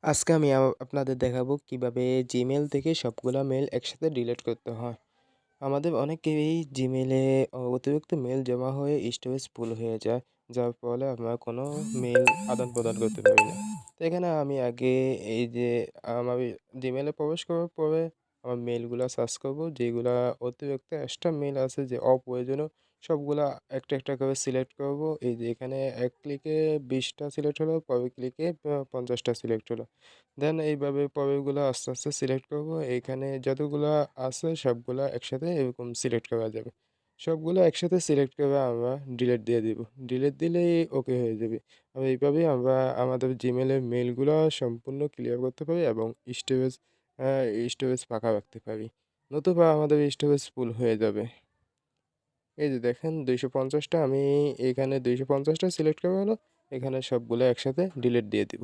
আজকে আমি আপনাদের দেখাবো কিভাবে জিমেইল থেকে সবগুলা মেইল একসাথে ডিলিট করতে হয়। আমাদের অনেকেরই জিমেইলে অতিরিক্ত মেইল জমা হয়ে স্টোরেজ ফুল হয়ে যায়। যার ফলে আমরা কোনো মেইল আদান-প্রদান করতে পারি না। তো এখানে আমি আগে এই যে আমার জিমেইলে প্রবেশ করার পরে আমার মেইলগুলা সার্চ করব। যেগুলা অতিরিক্ত এক্সট্রা মেইল আছে যে অপ্রয়োজনীয় সবগুলা একটা, একটা করে সিলেক্ট করব। এই যে এখানে এক ক্লিকে ২০ টা সিলেক্ট হলো, পরের ক্লিকে ৫০ টা সিলেক্ট হলো। দেন এইভাবে পরেরগুলো আস্তে, আস্তে সিলেক্ট করব। এইখানে যতগুলা আছে সবগুলা একসাথে এরকম সিলেক্ট করা যাবে। সবগুলো একসাথে সিলেক্ট করে আমরা ডিলিট দিয়ে দিব। ডিলিট দিলেই ওকে হয়ে যাবে। আর এইভাবেই আমরা আমাদের জিমেইলের মেইলগুলা সম্পূর্ণ ক্লিয়ার করতে পারি এবং স্টোরেজ আ স্টোরেজ ফাঁকা রাখতে পারি। নতুবা আমাদের স্টোরেজ ফুল হয়ে যাবে। এই যে দেখেন ২৫০ টা আমি এখানে ২৫০ টা সিলেক্ট করা হলো। এখানে সবগুলো একসাথে ডিলিট দিয়ে দিব।